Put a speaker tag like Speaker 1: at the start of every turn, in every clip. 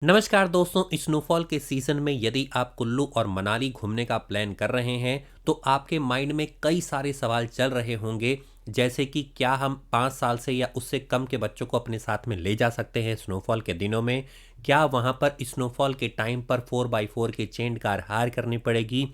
Speaker 1: नमस्कार दोस्तों, स्नोफॉल के सीजन में यदि आप कुल्लू और मनाली घूमने का प्लान कर रहे हैं तो आपके माइंड में कई सारे सवाल चल रहे होंगे। जैसे कि क्या हम 5 साल से या उससे कम के बच्चों को अपने साथ में ले जा सकते हैं स्नोफॉल के दिनों में? क्या वहां पर स्नोफॉल के टाइम पर 4x4 की चेन कार हायर करनी पड़ेगी?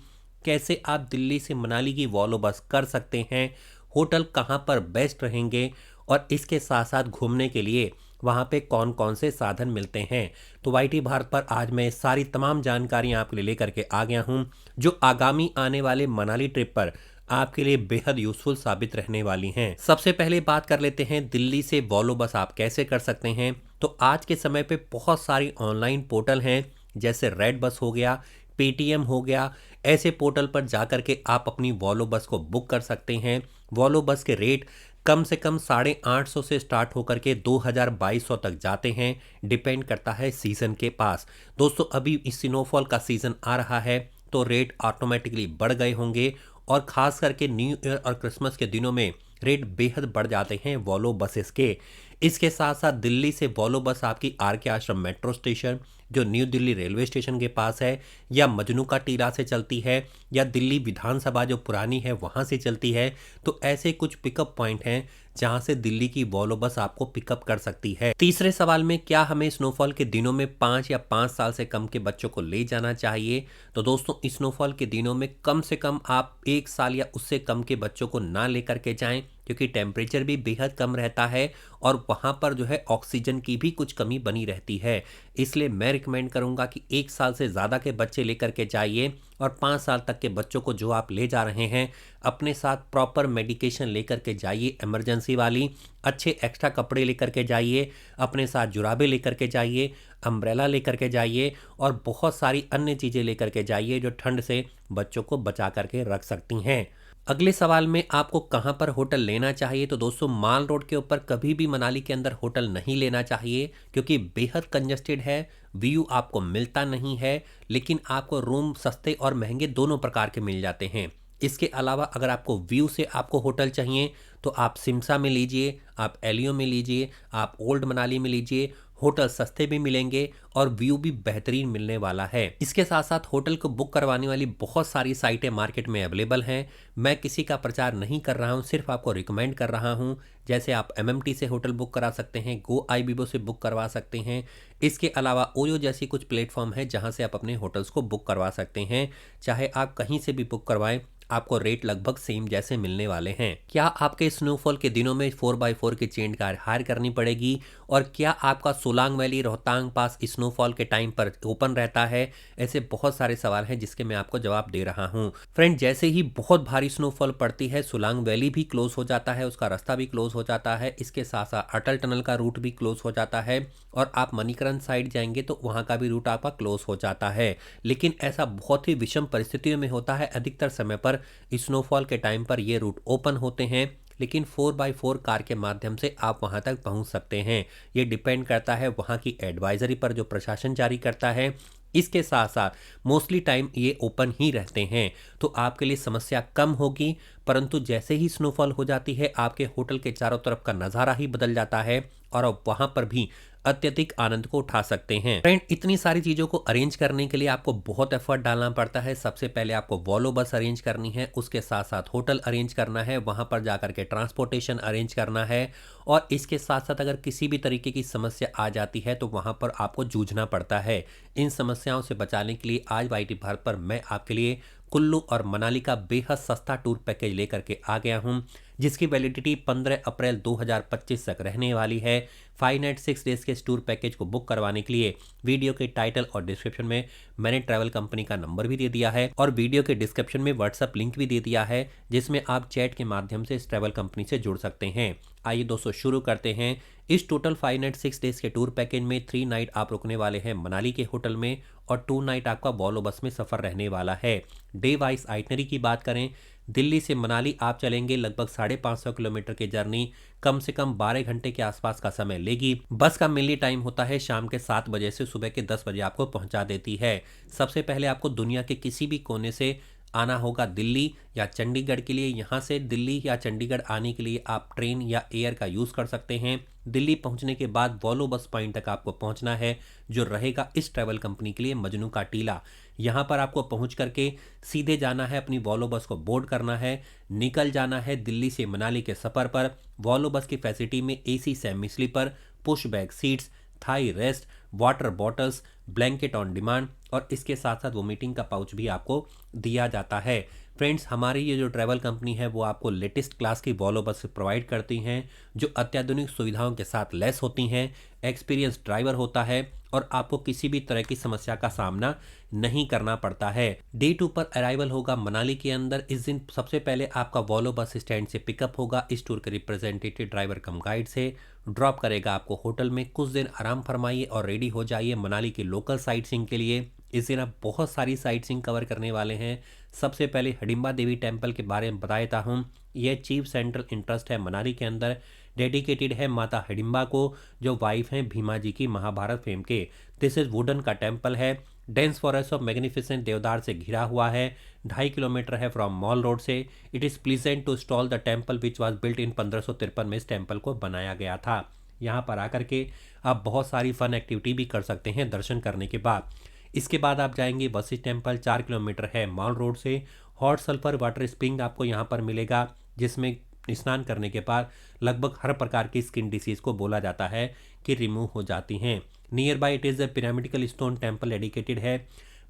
Speaker 1: कैसे आप दिल्ली से मनाली की वॉल्वो बस कर सकते हैं? होटल कहाँ पर बेस्ट रहेंगे? और इसके साथ साथ घूमने के लिए वहाँ पे कौन कौन से साधन मिलते हैं? तो वाईटी भारत पर आज मैं सारी तमाम जानकारियाँ आपके लिए लेकर के आ गया हूँ, जो आगामी आने वाले मनाली ट्रिप पर आपके लिए बेहद यूजफुल साबित रहने वाली हैं। सबसे पहले बात कर लेते हैं दिल्ली से वॉल्वो बस आप कैसे कर सकते हैं। तो आज के समय पे बहुत सारी ऑनलाइन पोर्टल हैं, जैसे रेड बस हो गया, पेटीएम हो गया। ऐसे पोर्टल पर जा कर के आप अपनी वॉल्वो बस को बुक कर सकते हैं। वॉल्वो बस के रेट कम से कम 850 से स्टार्ट होकर के 2200 तक जाते हैं। डिपेंड करता है सीज़न के पास। दोस्तों, अभी इस स्नोफॉल का सीज़न आ रहा है तो रेट ऑटोमेटिकली बढ़ गए होंगे, और ख़ास करके न्यू ईयर और क्रिसमस के दिनों में रेट बेहद बढ़ जाते हैं वॉल्वो बसेस के। इसके साथ साथ दिल्ली से वॉल्वो बस आपकी आर के आश्रम मेट्रो स्टेशन, जो न्यू दिल्ली रेलवे स्टेशन के पास है, या मजनू का टीला से चलती है, या दिल्ली विधानसभा जो पुरानी है वहाँ से चलती है। तो ऐसे कुछ पिकअप पॉइंट हैं जहाँ से दिल्ली की वॉल्वो बस आपको पिकअप कर सकती है। तीसरे सवाल में, क्या हमें स्नोफॉल के दिनों में 5 से कम के बच्चों को ले जाना चाहिए? तो दोस्तों, स्नोफॉल के दिनों में कम से कम आप 1 साल या उससे कम के बच्चों को ना लेकर के जाएं, क्योंकि टेम्परेचर भी बेहद कम रहता है और वहाँ पर जो है ऑक्सीजन की भी कुछ कमी बनी रहती है। इसलिए मैं रिकमेंड करूँगा कि 1 साल से ज़्यादा के बच्चे लेकर के जाइए, और 5 साल तक के बच्चों को जो आप ले जा रहे हैं अपने साथ प्रॉपर मेडिकेशन लेकर के जाइए, इमरजेंसी वाली। अच्छे एक्स्ट्रा कपड़े लेकर के जाइए, अपने साथ जुराबे लेकर के जाइए, अम्ब्रेला लेकर के जाइए, और बहुत सारी अन्य चीज़ें लेकर के जाइए जो ठंड से बच्चों को बचा करके रख सकती हैं। अगले सवाल में, आपको कहाँ पर होटल लेना चाहिए? तो दोस्तों, माल रोड के ऊपर कभी भी मनाली के अंदर होटल नहीं लेना चाहिए, क्योंकि बेहद कंजस्टेड है। व्यू आपको मिलता नहीं है, लेकिन आपको रूम सस्ते और महंगे दोनों प्रकार के मिल जाते हैं। इसके अलावा अगर आपको व्यू से आपको होटल चाहिए तो आप सिमसा में लीजिए, आप एलियो में लीजिए, आप ओल्ड मनाली में लीजिए। होटल सस्ते भी मिलेंगे और व्यू भी बेहतरीन मिलने वाला है। इसके साथ साथ होटल को बुक करवाने वाली बहुत सारी साइटें मार्केट में अवेलेबल हैं। मैं किसी का प्रचार नहीं कर रहा हूं, सिर्फ आपको रिकमेंड कर रहा हूं। जैसे आप एमएमटी से होटल बुक करा सकते हैं, गो आईबीबो से बुक करवा सकते हैं। इसके अलावा ओयो जैसी कुछ प्लेटफॉर्म है जहां से आप अपने होटल्स को बुक करवा सकते हैं। चाहे आप कहीं से भी बुक करवाएं, आपको रेट लगभग सेम जैसे मिलने वाले हैं। क्या आपके स्नोफॉल के दिनों में 4x4 की चेन कार हायर करनी पड़ेगी? और क्या आपका सोलांग वैली रोहतांग पास स्नोफॉल के टाइम पर ओपन रहता है? ऐसे बहुत सारे सवाल हैं जिसके मैं आपको जवाब दे रहा हूं। फ्रेंड, जैसे ही बहुत भारी स्नोफॉल पड़ती है, सोलांग वैली भी क्लोज हो जाता है, उसका रास्ता भी क्लोज हो जाता है। इसके साथ साथ अटल टनल का रूट भी क्लोज हो जाता है, और आप मणिकरण साइड जाएंगे तो वहां का भी रूट आपका क्लोज हो जाता है। लेकिन ऐसा बहुत ही विषम परिस्थितियों में होता है। अधिकतर समय पर स्नोफॉल के टाइम पर ये रूट ओपन होते हैं, लेकिन 4x4 कार के माध्यम से आप वहां तक पहुंच सकते हैं। ये डिपेंड करता है वहां की एडवाइजरी पर जो प्रशासन जारी करता है। इसके साथ साथ मोस्टली टाइम ये ओपन ही रहते हैं, तो आपके लिए समस्या कम होगी। परंतु जैसे ही स्नोफॉल हो जाती है, आपके होटल के चारों तरफ का नज़ारा ही बदल जाता है, और अब वहां पर भी अत्यधिक आनंद को उठा सकते हैं। फ्रेंड, इतनी सारी चीज़ों को अरेंज करने के लिए आपको बहुत एफर्ट डालना पड़ता है। सबसे पहले आपको वॉल्वो बस अरेंज करनी है, उसके साथ साथ होटल अरेंज करना है, वहां पर जाकर के ट्रांसपोर्टेशन अरेंज करना है, और इसके साथ साथ अगर किसी भी तरीके की समस्या आ जाती है तो वहां पर आपको जूझना पड़ता है। इन समस्याओं से बचाने के लिए आज वाईटी भारत पर मैं आपके लिए कुल्लू और मनाली का बेहद सस्ता टूर पैकेज लेकर के आ गया हूं, जिसकी वैलिडिटी 15 अप्रैल 2025 तक रहने वाली है। 5 नाइट 6 डेज के इस टूर पैकेज को बुक करवाने के लिए वीडियो के टाइटल और डिस्क्रिप्शन में मैंने ट्रैवल कंपनी का नंबर भी दे दिया है, और वीडियो के डिस्क्रिप्शन में व्हाट्सएप लिंक भी दे दिया है, जिसमें आप चैट के माध्यम से इस ट्रैवल कंपनी से जुड़ सकते हैं। आइए दोस्तों, शुरू करते हैं। इस टोटल 5 नाइट 6 डेज के टूर पैकेज में 3 नाइट आप रुकने वाले हैं मनाली के होटल में, और 2 नाइट आपका वॉल्वो बस में सफ़र रहने वाला है। डे वाइज आइटनरी की बात करें, दिल्ली से मनाली आप चलेंगे, लगभग 550 किलोमीटर की जर्नी कम से कम 12 घंटे के आसपास का समय लेगी। बस का मिलनी टाइम होता है शाम के 7 बजे से सुबह के 10 बजे आपको पहुंचा देती है। सबसे पहले आपको दुनिया के किसी भी कोने से आना होगा दिल्ली या चंडीगढ़ के लिए। यहाँ से दिल्ली या चंडीगढ़ आने के लिए आप ट्रेन या एयर का यूज़ कर सकते हैं। दिल्ली पहुँचने के बाद वॉल्वो बस पॉइंट तक आपको पहुँचना है, जो रहेगा इस ट्रैवल कंपनी के लिए मजनू का टीला। यहाँ पर आपको पहुँच करके सीधे जाना है, अपनी वॉल्वो बस को बोर्ड करना है, निकल जाना है दिल्ली से मनाली के सफ़र पर। वॉल्वो बस की फैसिलिटी में AC semi sleeper, push back seats, thigh rest, water bottles, blanket on demand और इसके साथ साथ वोमिटिंग का पाउच भी आपको दिया जाता है। फ्रेंड्स, हमारी ये जो ट्रैवल कंपनी है वो आपको लेटेस्ट क्लास की वॉल्वो बस प्रोवाइड करती हैं, जो अत्याधुनिक सुविधाओं के साथ लैस होती हैं। एक्सपीरियंस ड्राइवर होता है और आपको किसी भी तरह की समस्या का सामना नहीं करना पड़ता है। डे 2 पर अराइवल होगा मनाली के अंदर। इस दिन सबसे पहले आपका वॉल्वो बस स्टैंड से पिकअप होगा इस टूर के रिप्रेजेंटेटिव ड्राइवर कम गाइड से, ड्रॉप करेगा आपको होटल में। कुछ दिन आराम फरमाइए और रेडी हो जाइए मनाली की लोकल साइट सीइंग के लिए। इस दिन आप बहुत सारी साइट सीइंग कवर करने वाले हैं। सबसे पहले हिडिंबा देवी टेम्पल के बारे में बता देता हूँ। यह चीफ सेंट्रल इंटरेस्ट है मनाली के अंदर, डेडिकेटेड है माता हिडिंबा को, जो वाइफ हैं भीमा जी की महाभारत फेम के। दिस इज वुडन का टेम्पल है, dense forest of magnificent deodar से घिरा हुआ है, 2.5 किलोमीटर है फ्रॉम मॉल रोड से। It is pleasant to install the temple which was built in 1553 में इस टेम्पल को बनाया गया था। यहाँ पर आकर के आप बहुत सारी फन एक्टिविटी भी कर सकते हैं दर्शन करने के बाद। इसके बाद आप जाएंगे वशिष्ठ टेम्पल, 4 किलोमीटर है मॉल रोड से। हॉट सल्फर वाटर स्प्रिंग आपको यहाँ पर मिलेगा, जिसमें स्नान करने के बाद लगभग हर प्रकार की स्किन डिसीज को बोला जाता है कि रिमूव हो जाती हैं। Near by it is a pyramidical stone temple dedicated है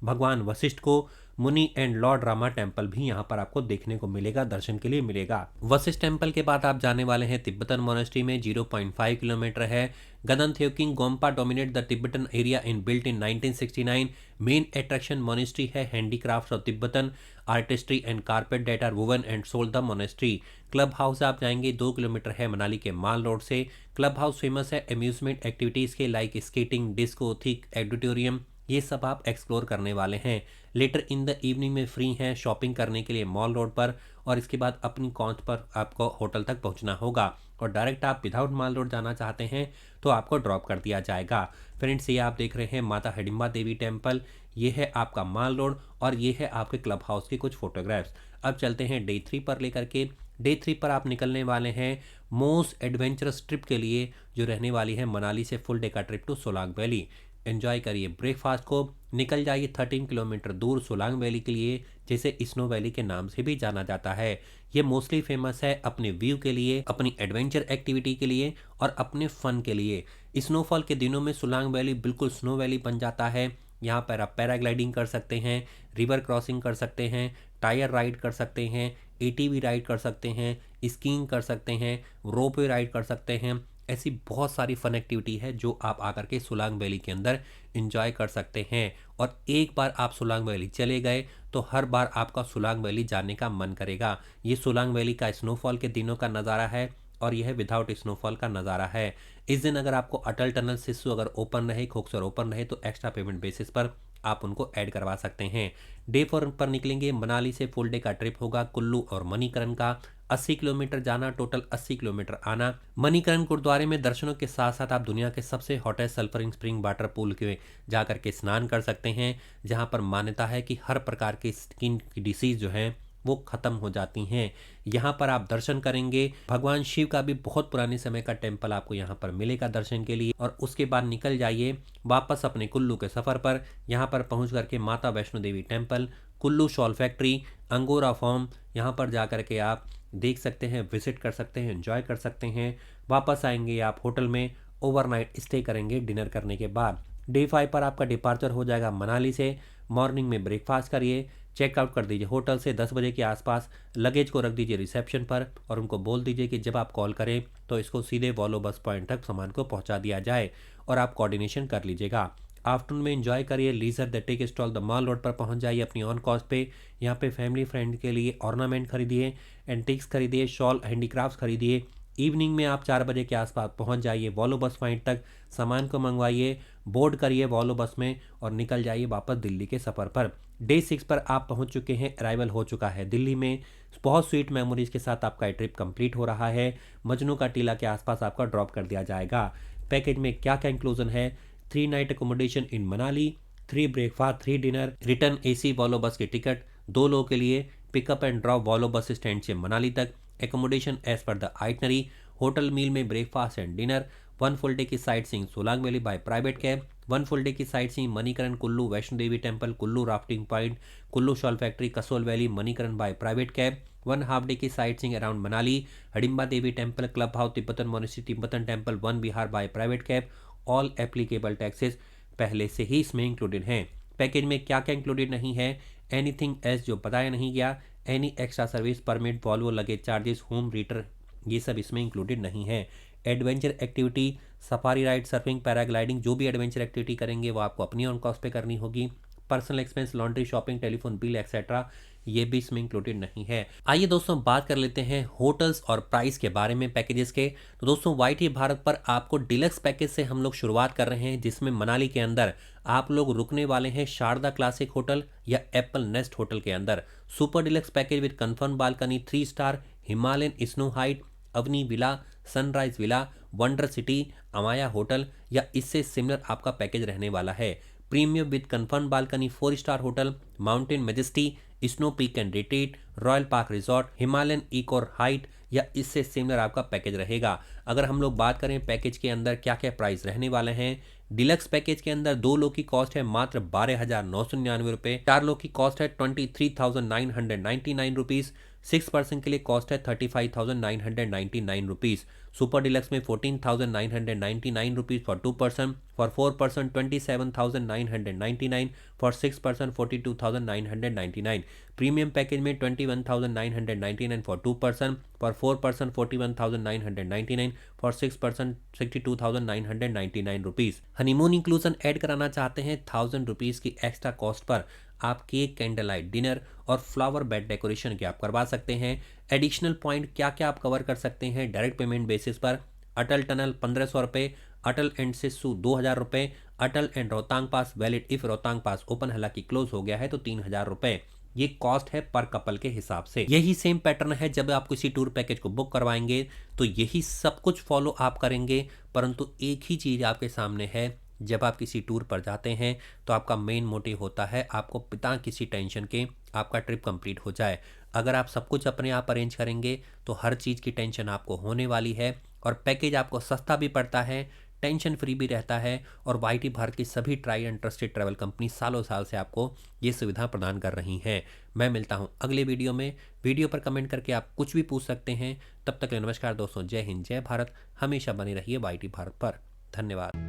Speaker 1: भगवान वशिष्ठ को। मुनि एंड लॉर्ड रामा टेम्पल भी यहाँ पर आपको देखने को मिलेगा, दर्शन के लिए मिलेगा। वशिष्ठ टेम्पल के बाद आप जाने वाले हैं तिब्बतन मोनेस्ट्री में, 0.5 किलोमीटर है। Gadhan Thekchhokling Gompa dominate the Tibetan area in built in 1969। Main attraction monastery है, handicraft of Tibetan artistry and carpet that are woven and sold the monastery. Club house आप जाएंगे, 2 किलोमीटर है मनाली के माल रोड से। Club house famous है amusement activities के, like skating, disco, thick auditorium, ये सब आप एक्सप्लोर करने वाले हैं। लेटर इन द इवनिंग में फ्री हैं शॉपिंग करने के लिए मॉल रोड पर, और इसके बाद अपनी कॉस्ट पर आपको होटल तक पहुंचना होगा। और डायरेक्ट आप विदाउट मॉल रोड जाना चाहते हैं तो आपको ड्रॉप कर दिया जाएगा। फ्रेंड्स, ये आप देख रहे हैं माता हिडिंबा देवी टेम्पल, ये है आपका माल रोड और ये है आपके क्लब हाउस के कुछ फोटोग्राफ्स। अब चलते हैं डे 3 पर लेकर के। डे 3 पर आप निकलने वाले हैं मोस्ट एडवेंचरस ट्रिप के लिए, जो रहने वाली है मनाली से फुल डे का trip to Solang Valley. Enjoy करिए ब्रेकफास्ट को, निकल जाइए 13 किलोमीटर दूर सोलांग वैली के लिए, जिसे स्नो वैली के नाम से भी जाना जाता है। ये मोस्टली फेमस है अपने व्यू के लिए, अपनी एडवेंचर एक्टिविटी के लिए और अपने फन के लिए। स्नोफॉल के दिनों में सोलांग वैली बिल्कुल स्नो वैली बन जाता है। यहाँ पर आप पैराग्लाइडिंग कर सकते हैं, रिवर क्रॉसिंग कर सकते हैं, टायर राइड कर सकते हैं, एटीवी राइड कर सकते हैं, स्कीइंग कर सकते हैं, रोपवे राइड कर सकते हैं। ऐसी बहुत सारी फन एक्टिविटी है जो आप आकर के सोलांग वैली के अंदर एंजॉय कर सकते हैं। और एक बार आप सोलांग वैली चले गए तो हर बार आपका सोलांग वैली जाने का मन करेगा। ये सोलांग वैली का स्नोफॉल के दिनों का नज़ारा है और यह विदाउट स्नोफॉल का नज़ारा है। इस दिन अगर आपको अटल टनल सिस्सू अगर ओपन रहे, खोखसर ओपन रहे, तो एक्स्ट्रा पेमेंट बेसिस पर आप उनको ऐड करवा सकते हैं। डे 4 पर निकलेंगे मनाली से, फुल डे का ट्रिप होगा कुल्लू और मणिकरण का। 80 किलोमीटर जाना, टोटल 80 किलोमीटर आना। मणिकरण गुरुद्वारे में दर्शनों के साथ साथ आप दुनिया के सबसे हॉटेस्ट सल्फरिंग स्प्रिंग वाटर पूल के जाकर के स्नान कर सकते हैं, जहां पर मान्यता है कि हर प्रकार की स्किन की डिसीज जो है वो खत्म हो जाती हैं। यहाँ पर आप दर्शन करेंगे। भगवान शिव का भी बहुत पुराने समय का टेम्पल आपको यहाँ पर मिलेगा दर्शन के लिए। और उसके बाद निकल जाइए वापस अपने कुल्लू के सफ़र पर। यहाँ पर पहुँच करके Mata Vaishno Devi temple, Kullu shawl factory, angora farm, यहाँ पर जा कर के आप देख सकते हैं, विजिट कर सकते हैं, एंजॉय कर सकते हैं। वापस आएंगे आप होटल में, ओवरनाइट स्टे करेंगे डिनर करने के बाद। डे 5 पर आपका डिपार्चर हो जाएगा मनाली से। मॉर्निंग में ब्रेकफास्ट करिए, चेकआउट कर दीजिए होटल से 10 बजे के आसपास। लगेज को रख दीजिए रिसेप्शन पर और उनको बोल दीजिए कि जब आप कॉल करें तो इसको सीधे वॉल्वो बस पॉइंट तक सामान को पहुंचा दिया जाए, और आप कोऑर्डिनेशन कर लीजिएगा। आफ्टरनून में एंजॉय करिए, leisure the take stroll the Mall Road पर पहुंच जाइए अपनी ऑन कॉस्ट पे। यहाँ पे फैमिली फ्रेंड के लिए ऑर्नामेंट खरीदिए, एंटिक्स खरीदिए, शॉल हैंडीक्राफ्ट्स खरीदिए। इवनिंग में आप 4 बजे के आसपास पहुंच जाइए वॉल्वो बस पॉइंट तक, सामान को मंगवाइए, बोर्ड करिए वॉल्वो बस में और निकल जाइए वापस दिल्ली के सफ़र पर। डे 6 पर आप पहुंच चुके हैं, अराइवल हो चुका है दिल्ली में। बहुत स्वीट मेमोरीज के साथ आपका ट्रिप कंप्लीट हो रहा है। मजनू का टीला के आसपास आपका ड्रॉप कर दिया जाएगा। पैकेज में क्या क्या इंक्लूजन है? 3 night accommodation in Manali, 3 breakfast, 3 dinner, return AC Volvo bus की टिकट, 2 लोगों के लिए pickup and drop Volvo bus stand से मनाली तक, accommodation as per the itinerary, hotel meal में breakfast and dinner, 1 full day की sightseeing Solang valley by private cab, 1 full day की sightseeing Manikaran Kullu Vaishno Devi temple Kullu rafting point Kullu shawl factory Kasol valley Manikaran by private cab, 1 half day की sightseeing around Manali Hadimba Devi temple club house Tibetan monastery Tibetan temple 1 Vihar by private cab. All applicable taxes पहले से ही इसमें included हैं। Package में क्या क्या included नहीं है, एनीथिंग एल्स जो बताया नहीं गया, any extra service permit Volvo luggage charges home रीटर, ये सब इसमें इंक्लूडेड नहीं है। Adventure activity safari ride surfing paragliding जो भी एडवेंचर एक्टिविटी करेंगे वो आपको अपनी ऑन कॉस्ट पे करनी होगी। Personal expense laundry shopping telephone bill etcetera ये भी इसमें इंक्लूडेड नहीं है। आइए दोस्तों बात कर लेते हैं होटल्स और प्राइस के बारे में पैकेजेस के। तो दोस्तों वाईटी भारत पर आपको डिलक्स पैकेज से हम लोग शुरुआत कर रहे हैं, जिसमें मनाली के अंदर आप लोग रुकने वाले हैं शारदा क्लासिक होटल या एप्पल नेस्ट होटल के अंदर। Super deluxe package with confirm balcony 3 star Himalayan snow height Avani villa sunrise villa wonder city Amaya hotel या इससे सिमिलर आपका पैकेज रहने वाला है। Premium with confirm balcony 4 star hotel mountain majesty snow peak and retreat royal park resort Himalayan eco height या इससे similar आपका package रहेगा। अगर हम लोग बात करें पैकेज के अंदर क्या क्या प्राइस रहने वाले हैं, डिलक्स पैकेज के अंदर 2 लोग की कॉस्ट है मात्र 12,999 रुपये, 4 लोग की कॉस्ट है 23,999 रुपीज़, 6 पर्सन के लिए कॉस्ट है 35,999 रुपीज़। सुपर डिलक्स में 14,999 rupees for 2 person, for 4 person 27,999, for 6 person 42,999। Premium package में 21,999 for 2 person, for 4 person 41,999, for 6 person 62,999 rupees. Honeymoon inclusion add कराना चाहते हैं 1,000 रुपीज़ की एक्स्ट्रा कॉस्ट पर आप केक कैंडल लाइट डिनर और flower bed decoration के आप करवा सकते हैं। एडिशनल पॉइंट क्या क्या आप कवर कर सकते हैं डायरेक्ट पेमेंट बेसिस पर, अटल टनल 1500 रुपये, अटल एंड सिस्सू 2000 रुपये, Atal and Rohtang pass valid if Rohtang pass open हालांकि क्लोज हो गया है तो 3000 रुपये। ये कॉस्ट है पर कपल के हिसाब से। यही सेम पैटर्न है जब आप किसी टूर पैकेज को बुक करवाएंगे तो यही सब कुछ फॉलो आप करेंगे, परंतु एक ही चीज़ आपके सामने है, जब आप किसी टूर पर जाते हैं तो आपका मेन मोटिव होता है आपको बिना किसी टेंशन के आपका ट्रिप कंप्लीट हो जाए। अगर आप सब कुछ अपने आप अरेंज करेंगे तो हर चीज़ की टेंशन आपको होने वाली है और पैकेज आपको सस्ता भी पड़ता है, टेंशन फ्री भी रहता है और वाईटी भारत की सभी try and trusted travel company सालों साल से आपको ये सुविधा प्रदान कर रही हैं। मैं मिलता हूँ अगले वीडियो में। वीडियो पर कमेंट करके आप कुछ भी पूछ सकते हैं। तब तक के लिए नमस्कार दोस्तों, जय हिंद जय भारत। हमेशा बने रहिए वाईटी भारत पर। धन्यवाद।